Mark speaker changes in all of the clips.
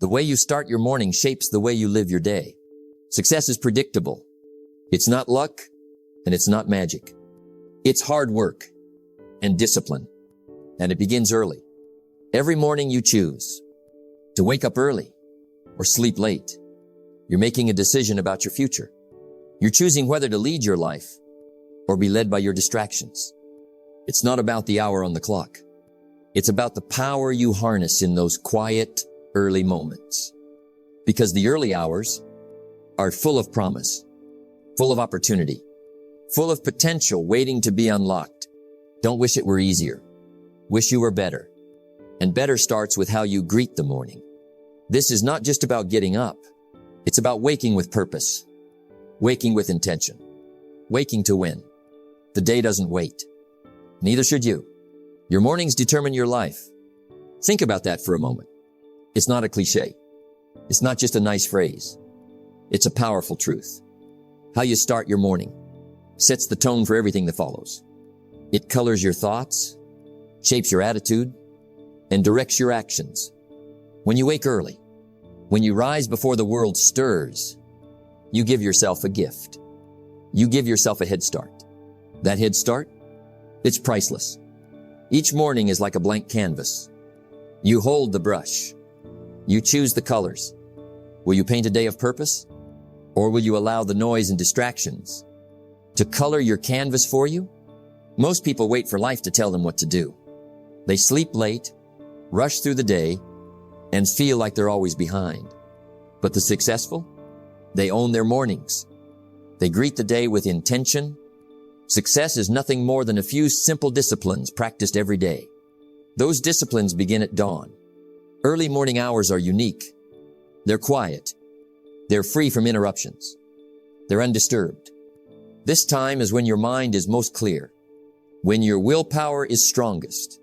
Speaker 1: The way you start your morning shapes the way you live your day. Success is predictable. It's not luck, and it's not magic. It's hard work and discipline, and it begins early. Every morning you choose to wake up early or sleep late. You're making a decision about your future. You're choosing whether to lead your life or be led by your distractions. It's not about the hour on the clock. It's about the power you harness in those quiet, early moments. Because the early hours are full of promise, full of opportunity, full of potential waiting to be unlocked. Don't wish it were easier. Wish you were better. And better starts with how you greet the morning. This is not just about getting up. It's about waking with purpose, waking with intention, waking to win. The day doesn't wait. Neither should you. Your mornings determine your life. Think about that for a moment. It's not a cliche. It's not just a nice phrase. It's a powerful truth. How you start your morning sets the tone for everything that follows. It colors your thoughts, shapes your attitude, and directs your actions. When you wake early, when you rise before the world stirs, you give yourself a gift. You give yourself a head start. That head start, it's priceless. Each morning is like a blank canvas. You hold the brush. You choose the colors. Will you paint a day of purpose? Or will you allow the noise and distractions to color your canvas for you? Most people wait for life to tell them what to do. They sleep late, rush through the day, and feel like they're always behind. But the successful, they own their mornings. They greet the day with intention. Success is nothing more than a few simple disciplines practiced every day. Those disciplines begin at dawn. Early morning hours are unique. They're quiet. They're free from interruptions. They're undisturbed. This time is when your mind is most clear, when your willpower is strongest.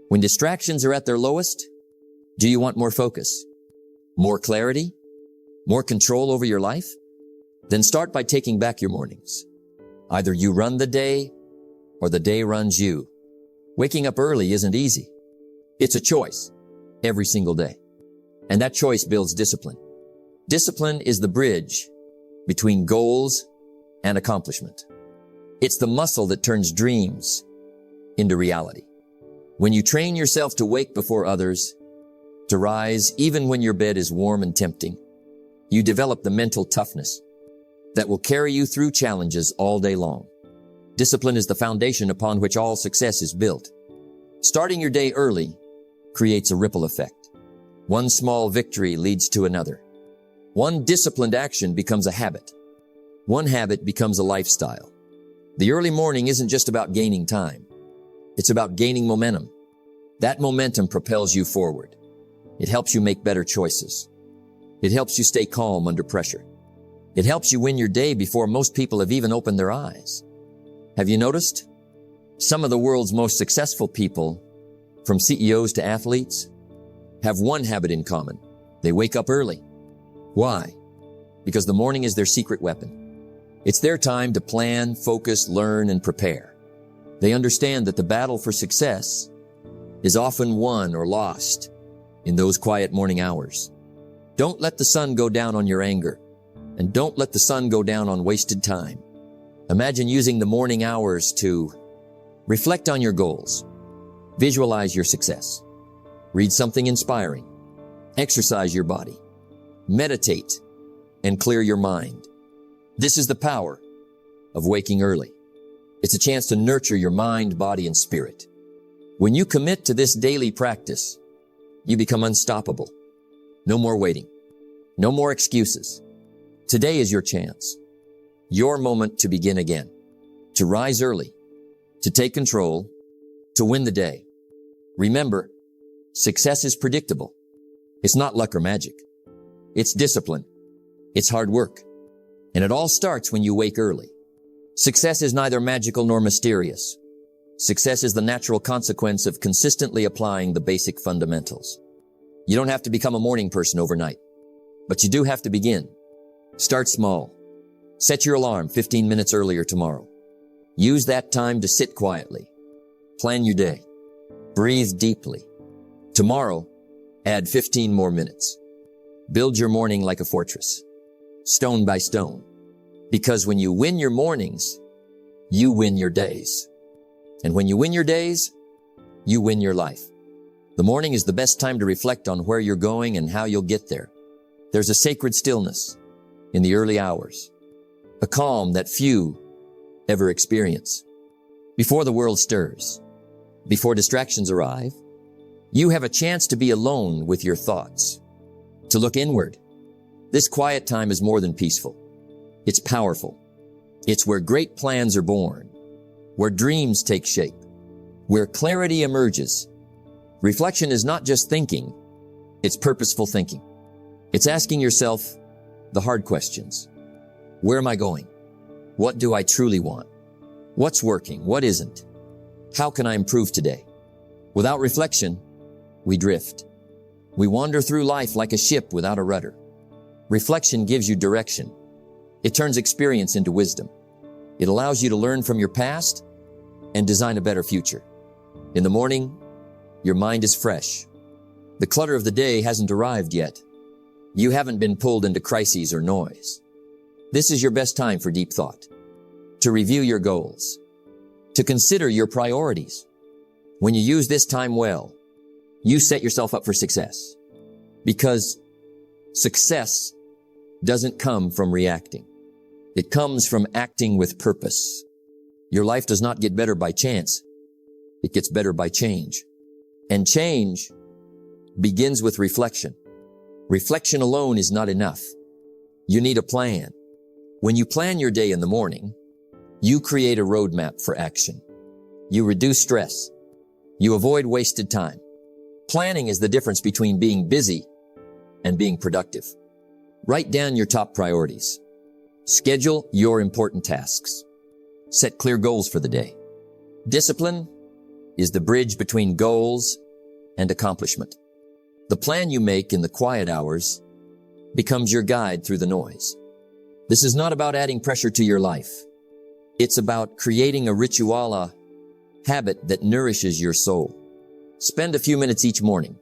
Speaker 1: When distractions are at their lowest, do you want more focus, more clarity, more control over your life? Then start by taking back your mornings. Either you run the day or the day runs you. Waking up early isn't easy. It's a choice every single day. And that choice builds discipline. Discipline is the bridge between goals and accomplishment. It's the muscle that turns dreams into reality. When you train yourself to wake before others, to rise even when your bed is warm and tempting, you develop the mental toughness that will carry you through challenges all day long. Discipline is the foundation upon which all success is built. Starting your day early creates a ripple effect. One small victory leads to another. One disciplined action becomes a habit. One habit becomes a lifestyle. The early morning isn't just about gaining time. It's about gaining momentum. That momentum propels you forward. It helps you make better choices. It helps you stay calm under pressure. It helps you win your day before most people have even opened their eyes. Have you noticed? Some of the world's most successful people, from CEOs to athletes, have one habit in common. They wake up early. Why? Because the morning is their secret weapon. It's their time to plan, focus, learn, and prepare. They understand that the battle for success is often won or lost in those quiet morning hours. Don't let the sun go down on your anger, and don't let the sun go down on wasted time. Imagine using the morning hours to reflect on your goals, visualize your success, read something inspiring, exercise your body, meditate, and clear your mind. This is the power of waking early. It's a chance to nurture your mind, body, and spirit. When you commit to this daily practice, you become unstoppable. No more waiting. No more excuses. Today is your chance. Your moment to begin again. To rise early. To take control. To win the day. Remember, success is predictable. It's not luck or magic. It's discipline. It's hard work. And it all starts when you wake early. Success is neither magical nor mysterious. Success is the natural consequence of consistently applying the basic fundamentals. You don't have to become a morning person overnight, but you do have to begin. Start small. Set your alarm 15 minutes earlier tomorrow. Use that time to sit quietly. Plan your day. Breathe deeply. Tomorrow, Add 15 more minutes. Build your morning like a fortress, stone by stone. Because when you win your mornings, you win your days. And when you win your days, you win your life. The morning is the best time to reflect on where you're going and how you'll get there. There's a sacred stillness in the early hours, a calm that few ever experience. Before the world stirs, before distractions arrive, you have a chance to be alone with your thoughts, to look inward. This quiet time is more than peaceful. It's powerful. It's where great plans are born, where dreams take shape, where clarity emerges. Reflection is not just thinking, it's purposeful thinking. It's asking yourself the hard questions. Where am I going? What do I truly want? What's working? What isn't? How can I improve today? Without reflection, we drift. We wander through life like a ship without a rudder. Reflection gives you direction. It turns experience into wisdom. It allows you to learn from your past and design a better future. In the morning, your mind is fresh. The clutter of the day hasn't arrived yet. You haven't been pulled into crises or noise. This is your best time for deep thought, to review your goals, to consider your priorities. When you use this time well, you set yourself up for success. Because success doesn't come from reacting. It comes from acting with purpose. Your life does not get better by chance. It gets better by change. And change begins with reflection. Reflection alone is not enough. You need a plan. When you plan your day in the morning, you create a roadmap for action. You reduce stress. You avoid wasted time. Planning is the difference between being busy and being productive. Write down your top priorities. Schedule your important tasks. Set clear goals for the day. Discipline is the bridge between goals and accomplishment. The plan you make in the quiet hours becomes your guide through the noise. This is not about adding pressure to your life. It's about creating a ritual, habit that nourishes your soul. Spend a few minutes each morning,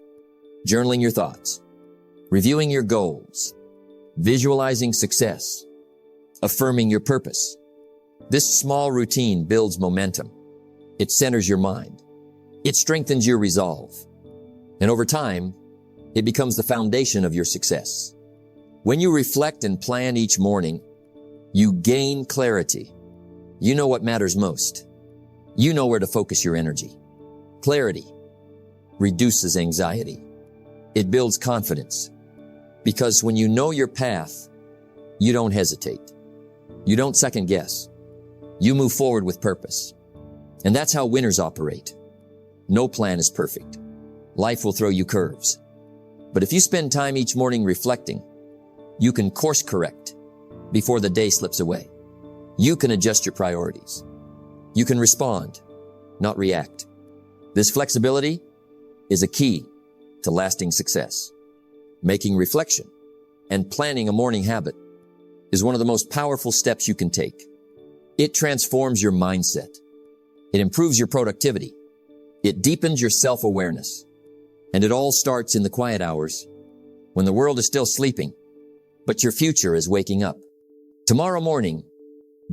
Speaker 1: journaling your thoughts, reviewing your goals, visualizing success, affirming your purpose. This small routine builds momentum. It centers your mind. It strengthens your resolve. And over time, it becomes the foundation of your success. When you reflect and plan each morning, you gain clarity. You know what matters most. You know where to focus your energy. Clarity reduces anxiety. It builds confidence. Because when you know your path, you don't hesitate. You don't second guess. You move forward with purpose. And that's how winners operate. No plan is perfect. Life will throw you curves. But if you spend time each morning reflecting, you can course correct before the day slips away. You can adjust your priorities. You can respond, not react. This flexibility is a key to lasting success. Making reflection and planning a morning habit is one of the most powerful steps you can take. It transforms your mindset. It improves your productivity. It deepens your self-awareness. And it all starts in the quiet hours when the world is still sleeping, but your future is waking up. Tomorrow morning,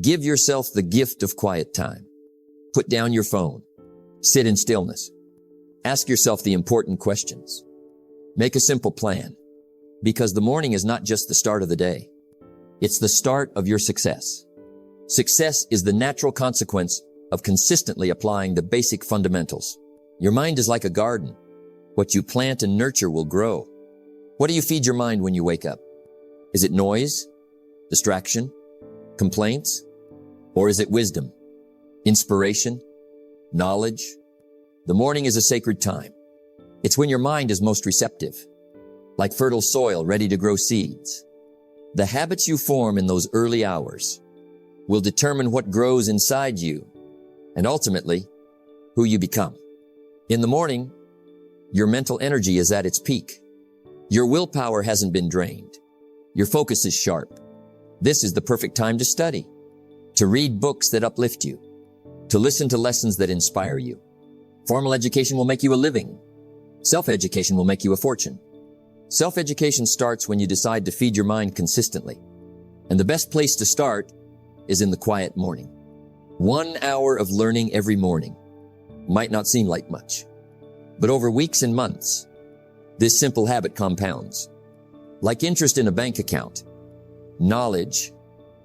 Speaker 1: give yourself the gift of quiet time. Put down your phone. Sit in stillness. Ask yourself the important questions. Make a simple plan, because the morning is not just the start of the day. It's the start of your success. Success is the natural consequence of consistently applying the basic fundamentals. Your mind is like a garden. What you plant and nurture will grow. What do you feed your mind when you wake up? Is it noise, distraction, complaints, or is it wisdom, inspiration, knowledge? The morning is a sacred time. It's when your mind is most receptive, like fertile soil ready to grow seeds. The habits you form in those early hours will determine what grows inside you and ultimately who you become. In the morning, your mental energy is at its peak. Your willpower hasn't been drained. Your focus is sharp. This is the perfect time to study, to read books that uplift you, to listen to lessons that inspire you. Formal education will make you a living, Self-education will make you a fortune. Self-education starts when you decide to feed your mind consistently. And the best place to start is in the quiet morning. 1 hour of learning every morning might not seem like much, but over weeks and months, this simple habit compounds. Like interest in a bank account, knowledge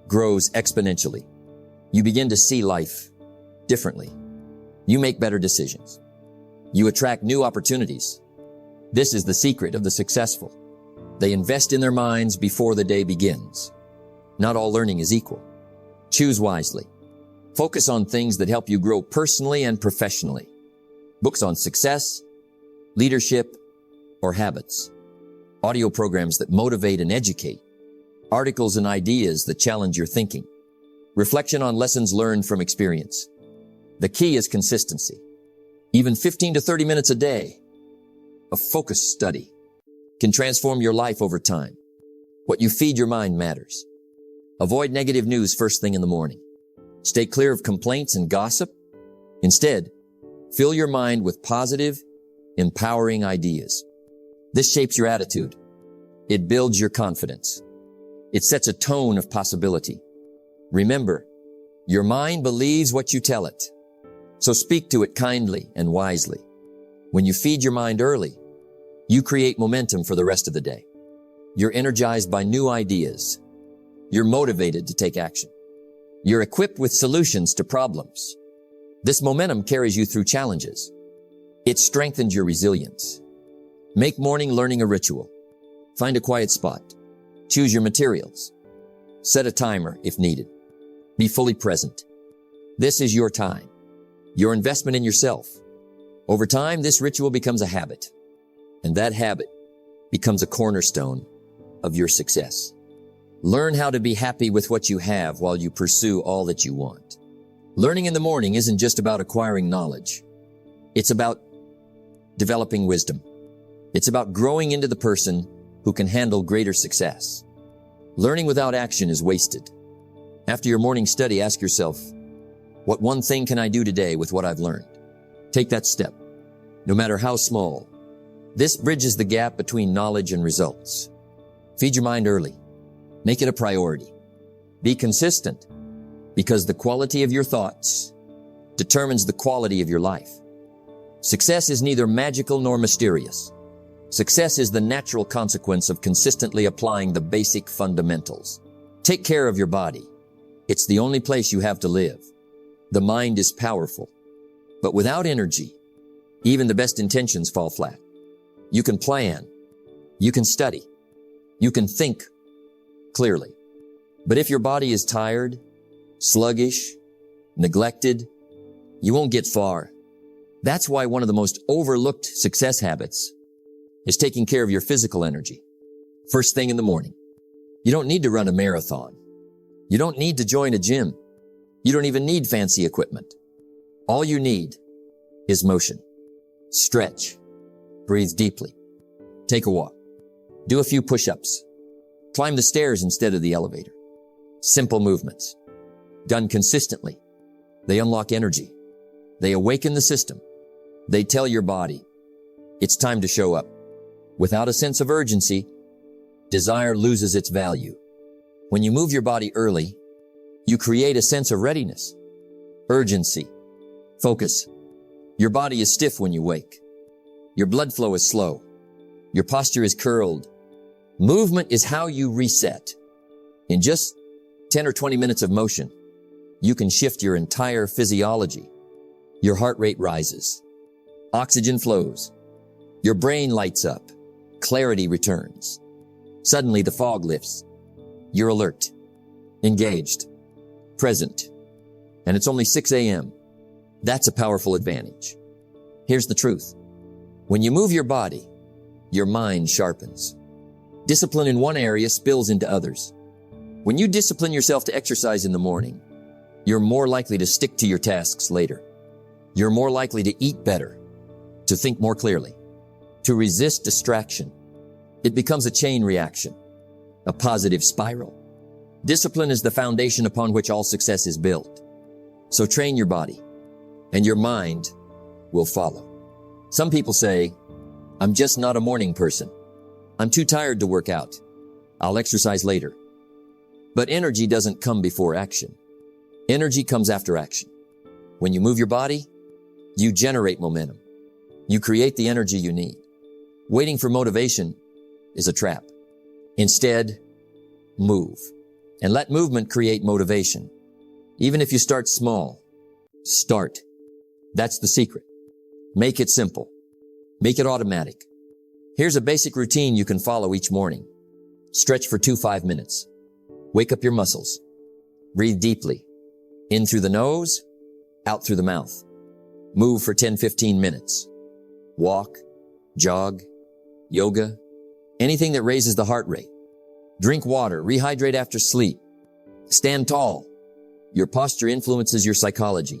Speaker 1: grows exponentially. You begin to see life differently. You make better decisions. You attract new opportunities. This is the secret of the successful. They invest in their minds before the day begins. Not all learning is equal. Choose wisely. Focus on things that help you grow personally and professionally. Books on success, leadership, or habits. Audio programs that motivate and educate. Articles and ideas that challenge your thinking. Reflection on lessons learned from experience. The key is consistency. Even 15 to 30 minutes a day of focused study can transform your life over time. What you feed your mind matters. Avoid negative news first thing in the morning. Stay clear of complaints and gossip. Instead, fill your mind with positive, empowering ideas. This shapes your attitude. It builds your confidence. It sets a tone of possibility. Remember, your mind believes what you tell it. So speak to it kindly and wisely. When you feed your mind early, you create momentum for the rest of the day. You're energized by new ideas. You're motivated to take action. You're equipped with solutions to problems. This momentum carries you through challenges. It strengthens your resilience. Make morning learning a ritual. Find a quiet spot. Choose your materials. Set a timer if needed. Be fully present. This is your time. Your investment in yourself. Over time, this ritual becomes a habit, and that habit becomes a cornerstone of your success. Learn how to be happy with what you have while you pursue all that you want. Learning in the morning isn't just about acquiring knowledge. It's about developing wisdom. It's about growing into the person who can handle greater success. Learning without action is wasted. After your morning study, ask yourself, what one thing can I do today with what I've learned? Take that step, no matter how small. This bridges the gap between knowledge and results. Feed your mind early. Make it a priority. Be consistent, because the quality of your thoughts determines the quality of your life. Success is neither magical nor mysterious. Success is the natural consequence of consistently applying the basic fundamentals. Take care of your body. It's the only place you have to live. The mind is powerful, but without energy, even the best intentions fall flat. You can plan, you can study, you can think clearly. But if your body is tired, sluggish, neglected, you won't get far. That's why one of the most overlooked success habits is taking care of your physical energy. First thing in the morning. You don't need to run a marathon. You don't need to join a gym. You don't even need fancy equipment. All you need is motion. Stretch. Breathe deeply. Take a walk. Do a few push-ups. Climb the stairs instead of the elevator. Simple movements. Done consistently. They unlock energy. They awaken the system. They tell your body, it's time to show up. Without a sense of urgency, desire loses its value. When you move your body early, you create a sense of readiness, urgency, focus. Your body is stiff when you wake. Your blood flow is slow. Your posture is curled. Movement is how you reset. In just 10 or 20 minutes of motion, you can shift your entire physiology. Your heart rate rises. Oxygen flows. Your brain lights up. Clarity returns. Suddenly the fog lifts. You're alert, engaged, present, and it's only 6 a.m. That's a powerful advantage. Here's the truth. When you move your body, your mind sharpens. Discipline in one area spills into others. When you discipline yourself to exercise in the morning, you're more likely to stick to your tasks later. You're more likely to eat better, to think more clearly, to resist distraction. It becomes a chain reaction, a positive spiral. Discipline is the foundation upon which all success is built. So train your body, and your mind will follow. Some people say, I'm just not a morning person. I'm too tired to work out. I'll exercise later. But energy doesn't come before action. Energy comes after action. When you move your body, you generate momentum. You create the energy you need. Waiting for motivation is a trap. Instead, move. And let movement create motivation. Even if you start small, start. That's the secret. Make it simple. Make it automatic. Here's a basic routine you can follow each morning. Stretch for 5 minutes. Wake up your muscles. Breathe deeply. In through the nose, out through the mouth. Move for 10-15 minutes. Walk, jog, yoga, anything that raises the heart rate. Drink water, rehydrate after sleep. Stand tall. Your posture influences your psychology.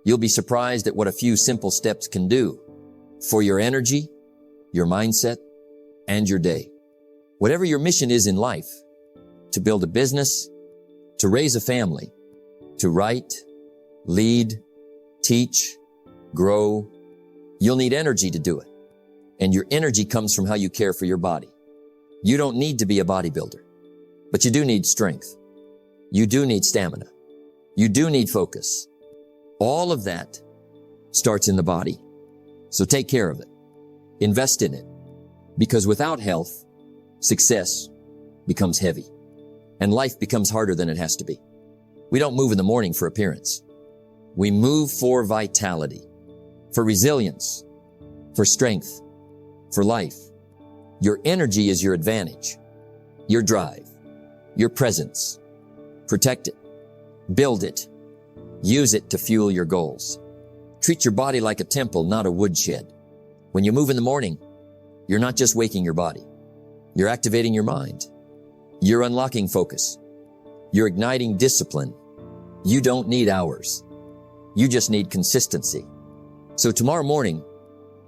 Speaker 1: You'll be surprised at what a few simple steps can do for your energy, your mindset, and your day. Whatever your mission is in life, to build a business, to raise a family, to write, lead, teach, grow, you'll need energy to do it. And your energy comes from how you care for your body. You don't need to be a bodybuilder, but you do need strength. You do need stamina. You do need focus. All of that starts in the body. So take care of it. Invest in it. Because without health, success becomes heavy. And life becomes harder than it has to be. We don't move in the morning for appearance. We move for vitality, for resilience, for strength, for life. Your energy is your advantage, your drive, your presence. Protect it, build it, use it to fuel your goals. Treat your body like a temple, not a woodshed. When you move in the morning, you're not just waking your body. You're activating your mind. You're unlocking focus. You're igniting discipline. You don't need hours. You just need consistency. So tomorrow morning,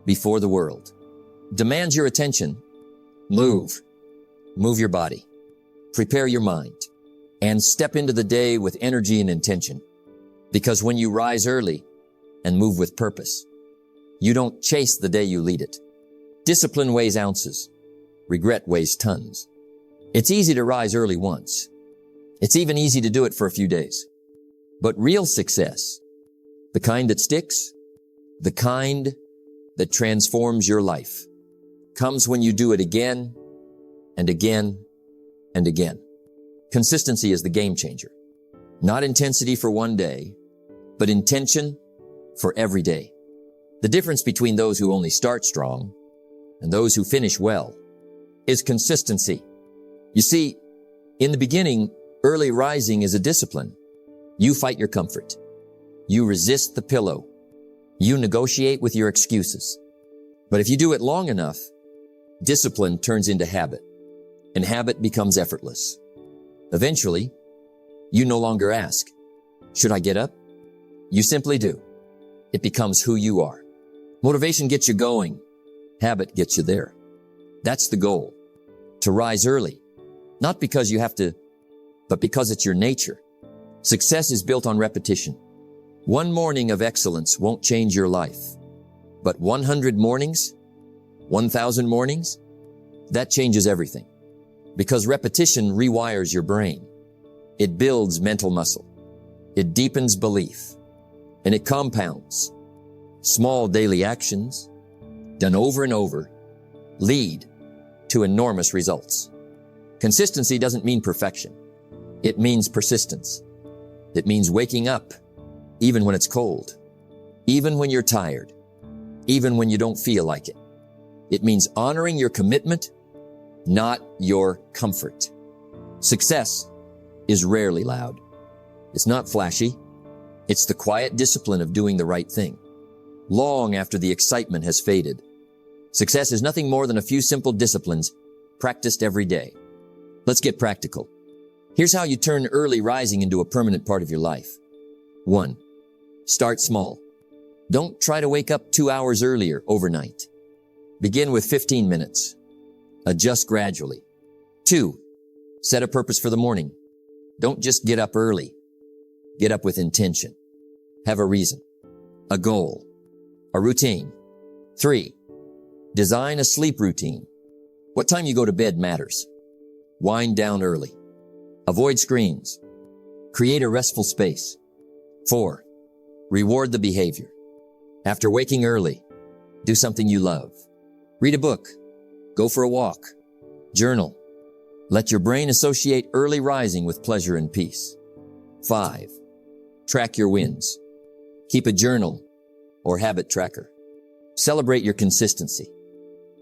Speaker 1: before the world demands your attention, move. Move your body. Prepare your mind. And step into the day with energy and intention. Because when you rise early and move with purpose, you don't chase the day you lead it. Discipline weighs ounces. Regret weighs tons. It's easy to rise early once. It's even easy to do it for a few days. But real success, the kind that sticks, the kind that transforms your life, comes when you do it again and again and again. Consistency is the game changer. Not intensity for one day, but intention for every day. The difference between those who only start strong and those who finish well is consistency. You see, in the beginning, early rising is a discipline. You fight your comfort. You resist the pillow. You negotiate with your excuses. But if you do it long enough, discipline turns into habit, and habit becomes effortless. Eventually, you no longer ask, should I get up? You simply do. It becomes who you are. Motivation gets you going. Habit gets you there. That's the goal. To rise early. Not because you have to, but because it's your nature. Success is built on repetition. One morning of excellence won't change your life. But 100 mornings, 1,000 mornings, that changes everything. Because repetition rewires your brain. It builds mental muscle. It deepens belief. And it compounds. Small daily actions, done over and over, lead to enormous results. Consistency doesn't mean perfection. It means persistence. It means waking up, even when it's cold, even when you're tired, even when you don't feel like it. It means honoring your commitment, not your comfort. Success is rarely loud. It's not flashy. It's the quiet discipline of doing the right thing, long after the excitement has faded. Success is nothing more than a few simple disciplines practiced every day. Let's get practical. Here's how you turn early rising into a permanent part of your life. 1. Start small. Don't try to wake up 2 hours earlier overnight. Begin with 15 minutes. Adjust gradually. 2. Set a purpose for the morning. Don't just get up early. Get up with intention. Have a reason, a goal, a routine. 3. Design a sleep routine. What time you go to bed matters. Wind down early. Avoid screens. Create a restful space. 4. Reward the behavior. After waking early, do something you love. Read a book. Go for a walk. Journal. Let your brain associate early rising with pleasure and peace. 5. Track your wins. Keep a journal or habit tracker. Celebrate your consistency.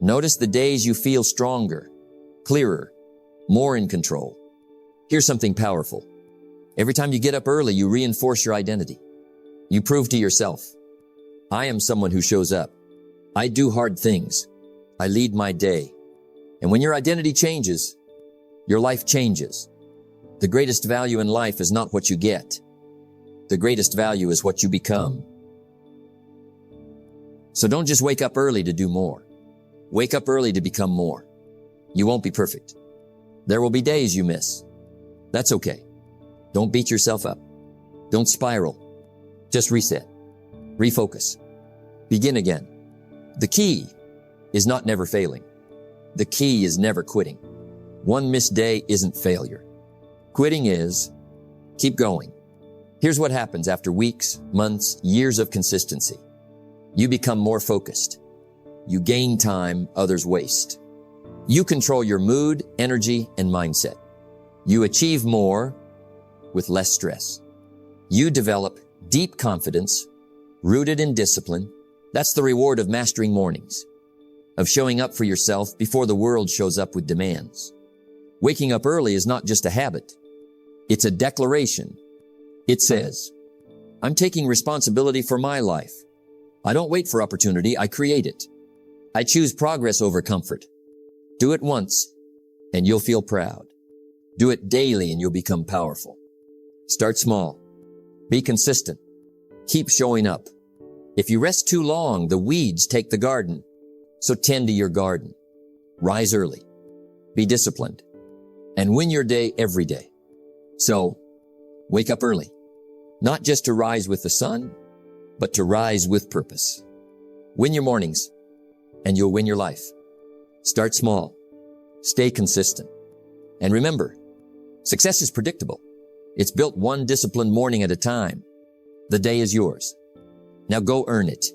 Speaker 1: Notice the days you feel stronger, clearer, more in control. Here's something powerful. Every time you get up early, you reinforce your identity. You prove to yourself, I am someone who shows up. I do hard things. I lead my day. And when your identity changes, your life changes. The greatest value in life is not what you get. The greatest value is what you become. So don't just wake up early to do more. Wake up early to become more. You won't be perfect. There will be days you miss. That's okay. Don't beat yourself up. Don't spiral. Just reset. Refocus. Begin again. The key is not never failing. The key is never quitting. One missed day isn't failure. Quitting is keep going. Here's what happens after weeks, months, years of consistency. You become more focused. You gain time others waste. You control your mood, energy, and mindset. You achieve more with less stress. You develop deep confidence, rooted in discipline. That's the reward of mastering mornings, of showing up for yourself before the world shows up with demands. Waking up early is not just a habit. It's a declaration. It says, I'm taking responsibility for my life. I don't wait for opportunity, I create it. I choose progress over comfort. Do it once, and you'll feel proud. Do it daily, and you'll become powerful. Start small. Be consistent. Keep showing up. If you rest too long, the weeds take the garden. So tend to your garden. Rise early. Be disciplined. And win your day every day. So, wake up early. Not just to rise with the sun, but to rise with purpose. Win your mornings, and you'll win your life. Start small. Stay consistent. And remember, success is predictable. It's built one disciplined morning at a time. The day is yours. Now go earn it.